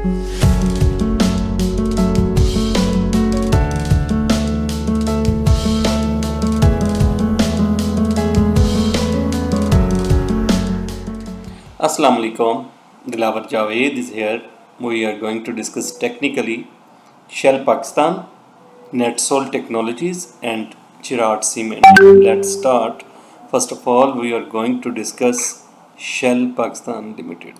Assalamu alaikum. Dilawar Javed is here. We are going to discuss technically Shell Pakistan, NetSol Technologies, and Chirag Cement. Let's start. First of all, we are going to discuss Shell Pakistan Limited.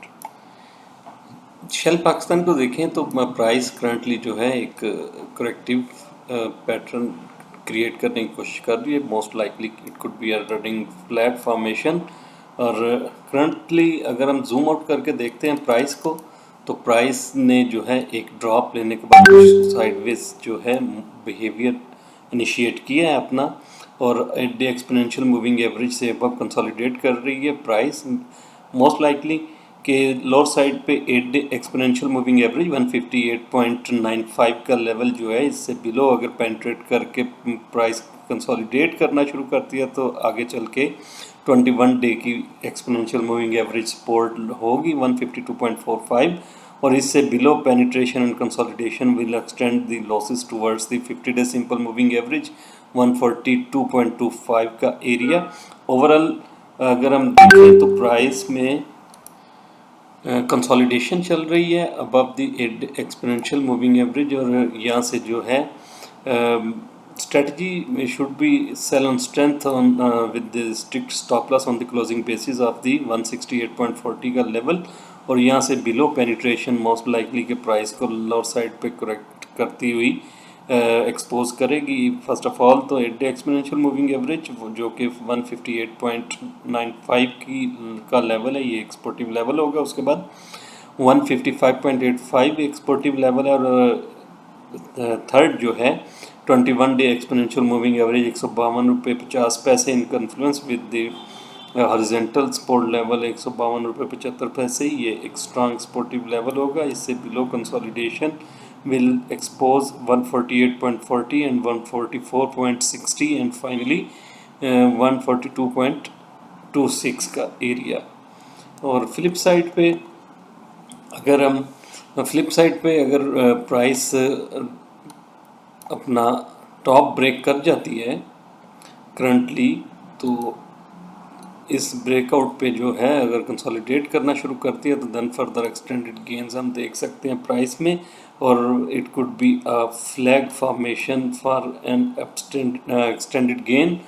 Shell Pakistan को देखें तो price currently जो है एक corrective pattern create करने की कोशिश कर रही है. Most likely it could be a running flat formation. और करंटली अगर हम जूम आउट करके देखते हैं प्राइस को, तो प्राइस ने जो है एक ड्रॉप लेने के बाद साइडवेज जो है बिहेवियर इनिशिएट किया है अपना, और at the exponential moving average से अब कंसोलिडेट कर रही है. प्राइस मोस्ट लाइकली के लोअर साइड पे 8 डे एक्सपोनेंशियल मूविंग एवरेज 158.95 का लेवल जो है, इससे बिलो अगर पेंट्रेट करके प्राइस कंसोलिडेट करना शुरू करती है तो आगे चल के 21 डे की एक्सपोनेंशियल मूविंग एवरेज सपोर्ट होगी 152.45, और इससे below penetration and consolidation will extend the losses towards the 50 day simple moving average 142.25 का एरिया. ओवरऑल अगर हम देखें तो प्राइस में कंसोलिडेशन चल रही है above the exponential moving average, और यहाँ से जो है strategy should be sell on strength on with the strict stop loss on the closing basis of the 168.40 का लेवल, और यहाँ से बिलो पेनिट्रेशन मोस्ट लाइकली के प्राइस को लोअर साइड पे करेक्ट करती हुई एक्सपोज करेगी. फर्स्ट ऑफ ऑल तो eight day exponential moving average जो कि 158.95 का लेवल है, ये एक्सपोर्टिव लेवल होगा. उसके बाद 155.85 एक्सपोर्टिव लेवल है, और थर्ड जो है 21 डे एक्सपोनेंशियल मूविंग एवरेज 152 रुपये 50 पैसे in confluence with the horizontal support level 152 रुपये 75 पैसे. ये एक स्ट्रॉन्ग एक्सपोर्टिव लेवल होगा. इससे below consolidation will expose 148.40 and 144.60 and finally 142.26 का एरिया. और फ्लिप साइड पे अगर प्राइस अपना टॉप ब्रेक कर जाती है करंटली, तो इस ब्रेकआउट पे जो है अगर कंसोलिडेट करना शुरू करती है तो देन फर्दर एक्सटेंडेड गेन्स हम देख सकते हैं प्राइस में, और it could be a flag formation for an extended gain.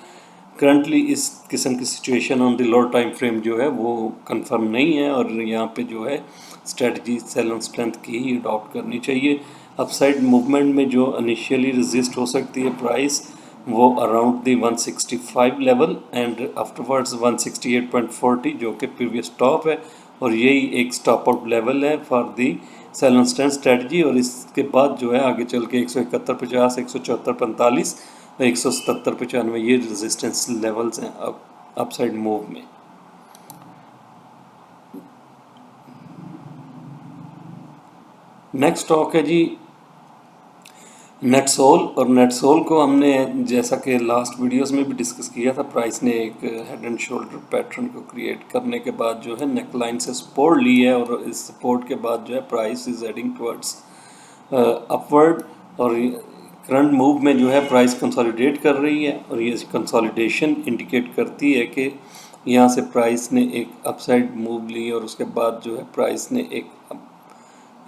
Currently इस किस्म की situation on the lower time frame जो है वो कंफर्म नहीं है, और यहाँ पे जो है स्ट्रेटजी सेल ऑन स्ट्रेंथ की ही अडॉप्ट करनी चाहिए. अपसाइड मूवमेंट में जो इनिशियली रेजिस्ट हो सकती है प्राइस, वो around the 165 level and afterwards 168.40 जो कि प्रीवियस टॉप है, और यही एक स्टॉप आउट लेवल है for the sell on strength strategy. और इसके बाद जो है आगे चल के 171.50, 174.45 और 177.95 ये रेजिस्टेंस लेवल्स हैं अपसाइड मूव में. नेक्स्ट स्टॉक है जी नेटसोल, और नेटसोल को हमने जैसा कि लास्ट वीडियोस में भी डिस्कस किया था, प्राइस ने एक हेड एंड शोल्डर पैटर्न को क्रिएट करने के बाद जो है नेकलाइन से सपोर्ट ली है, और इस सपोर्ट के बाद जो है price is heading towards upward. और करंट मूव में जो है प्राइस कंसोलिडेट कर रही है, और ये कंसोलिडेशन इंडिकेट करती है कि यहाँ से प्राइस ने एक अपसाइड मूव ली, और उसके बाद जो है प्राइस ने एक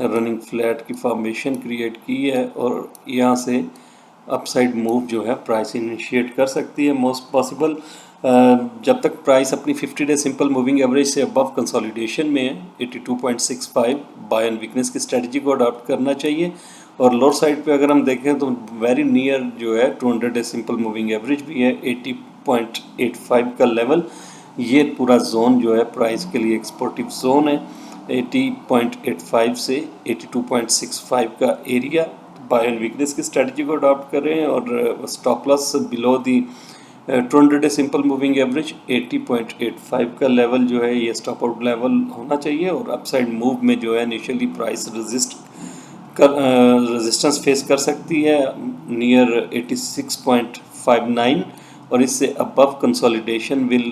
रनिंग फ्लैट की फॉर्मेशन क्रिएट की है, और यहाँ से अपसाइड मूव जो है प्राइस इनिशिएट कर सकती है मोस्ट पॉसिबल. जब तक प्राइस अपनी 50 डे सिंपल मूविंग एवरेज से अबव कंसोलिडेशन में है 82.65 बाय एंड वीकनेस की स्ट्रेटजी को अडॉप्ट करना चाहिए. और लोअर साइड पे अगर हम देखें तो वेरी नियर जो है 200 डे सिंपल मूविंग एवरेज भी है 80.85 का लेवल. ये पूरा जोन जो है प्राइस के लिए एक्सपोर्टिव जोन है. 80.85 से 82.65 का एरिया. बाय एंड वीकनेस की स्ट्रेटजी को अडॉप्ट करें, और stop loss below the 200 day simple moving average 80.85 का लेवल जो है ये स्टॉप आउट लेवल होना चाहिए. और अपसाइड मूव में जो है इनिशियली प्राइस रेजिस्टेंस फेस कर सकती है नियर 86.59, और इससे above consolidation will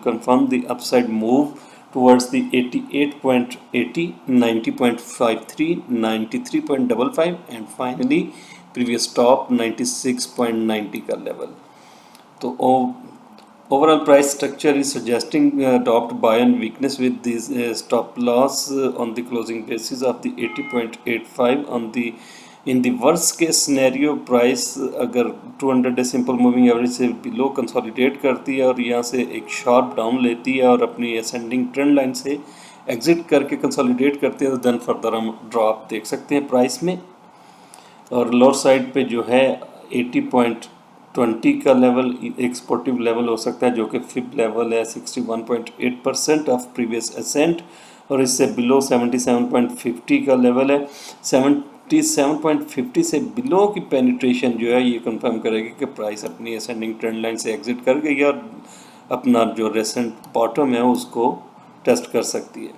confirm the upside move towards the 88.80, 90.53, 93.55 and finally previous top 96.90 का level. तो overall price structure is suggesting adopt buy and weakness with this stop loss on the closing basis of the 80.85 on the in the worst case scenario price अगर 200 day simple moving average से below consolidate करती है और यहाँ से एक sharp down लेती है और अपनी असेंडिंग ट्रेंड लाइन से एग्जिट करके कंसोलिडेट करती है तो देन फर्दर हम ड्रॉप देख सकते हैं प्राइस में। और लोअर साइड पे जो है 80.20 का लेवल एक सपोर्टिव लेवल हो सकता है जो कि फिब लेवल है 61.8% ऑफ प्रीवियस असेंट और इससे बिलो 77.50 का लेवल है। 77.50 से बिलो की पेनिट्रेशन जो है ये कंफर्म करेगी कि प्राइस अपनी असेंडिंग ट्रेंड लाइन से एग्जिट कर गई और अपना जो रेसेंट बॉटम है उसको टेस्ट कर सकती है।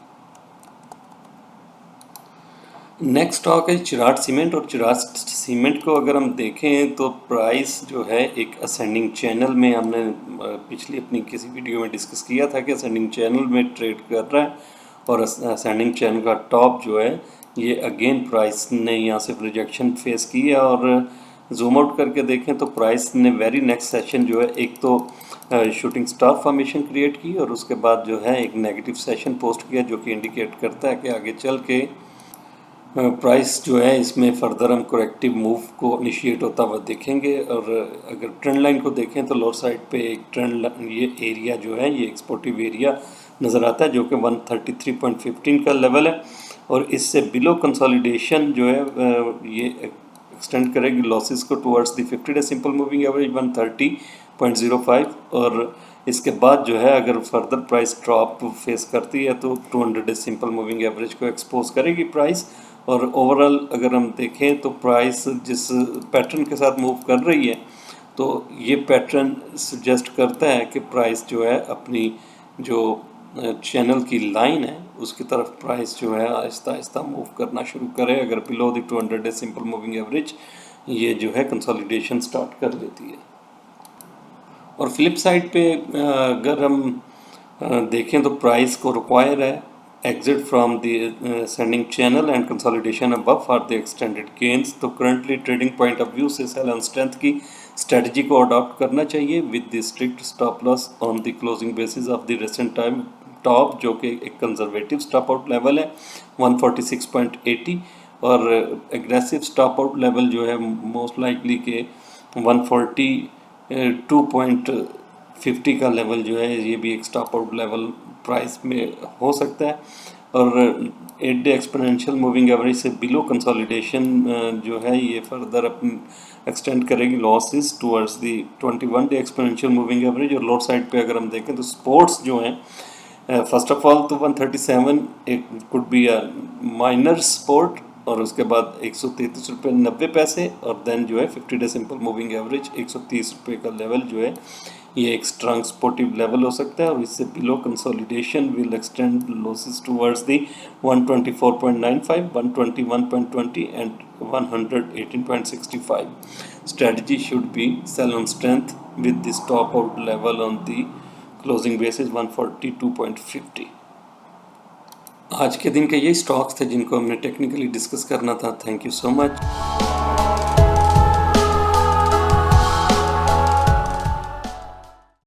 नेक्स्ट स्टॉक है चिराग सीमेंट और चिराग सीमेंट को अगर हम देखें तो प्राइस जो है एक असेंडिंग चैनल में हमने पिछली अपनी किसी वीडियो में डिस्कस किया था कि असेंडिंग चैनल में ट्रेड कर रहा है और असेंडिंग चैनल का टॉप जो है ये अगेन प्राइस ने यहाँ से रिजेक्शन फेस की है और जूम आउट करके देखें तो प्राइस ने वेरी नेक्स्ट सेशन जो है एक तो शूटिंग स्टार फॉर्मेशन क्रिएट की और उसके बाद जो है एक नेगेटिव सेशन पोस्ट किया जो कि इंडिकेट करता है कि आगे चल के प्राइस जो है इसमें फर्दर हम करेक्टिव मूव को इनिशिएट होता हुआ देखेंगे। और अगर ट्रेंड लाइन को देखें तो लोअर साइड पे एक ट्रेंड ये एरिया जो है ये एक्सपोर्टिव एरिया नज़र आता है जो कि 133.15 का लेवल है और इससे बिलो कंसोलिडेशन जो है ये एक्सटेंड करेगी लॉसेस को towards the 50 day simple moving average 130.05 और इसके बाद जो है अगर फर्दर प्राइस ड्रॉप फेस करती है तो 200 डे सिंपल मूविंग एवरेज को एक्सपोज करेगी प्राइस। और ओवरऑल अगर हम देखें तो प्राइस जिस पैटर्न के साथ मूव कर रही है तो ये पैटर्न सजेस्ट करता है कि प्राइस जो है अपनी जो चैनल की लाइन है उसकी तरफ प्राइस जो है आहिस्ता आहिस्ता मूव करना शुरू करे अगर below the 200 day simple moving average ये जो है कंसोलिडेशन स्टार्ट कर लेती है। और फ्लिप साइड पे अगर हम देखें तो प्राइस को रिक्वायर है exit from the ascending channel and consolidation above for the extended gains। तो currently trading point of view से sell on strength की strategy को adopt करना चाहिए with the strict stop loss on the closing basis of the recent time top जो कि एक conservative stop out level है 146.80 और aggressive stop out level जो है most likely के 142.50 का लेवल जो है ये भी एक स्टॉप आउट लेवल प्राइस में हो सकता है। और 8 डे एक्सपोनेंशियल मूविंग एवरेज से बिलो कंसोलिडेशन जो है ये फर्दर एक्सटेंड करेगी लॉसेस टुवर्ड्स दी 21 डे एक्सपोनेंशियल मूविंग एवरेज। और लोअर साइड पे अगर हम देखें तो स्पोर्ट्स जो हैं फर्स्ट ऑफ ऑल तो 137 एक could be a minor support और उसके बाद 133 रुपये 90 पैसे और देन जो है 50 डे सिंपल मूविंग एवरेज 130 रुपये का लेवल जो है ये एक स्ट्रांग सपोर्टिव लेवल हो सकता है और इससे below consolidation will extend losses towards the 124.95, 121.20 and 118.65। Strategy should be sell on strength with the stop out level on the closing basis 142.50। आज के दिन के यही स्टॉक्स थे जिनको हमने टेक्निकली डिस्कस करना था। Thank you so much.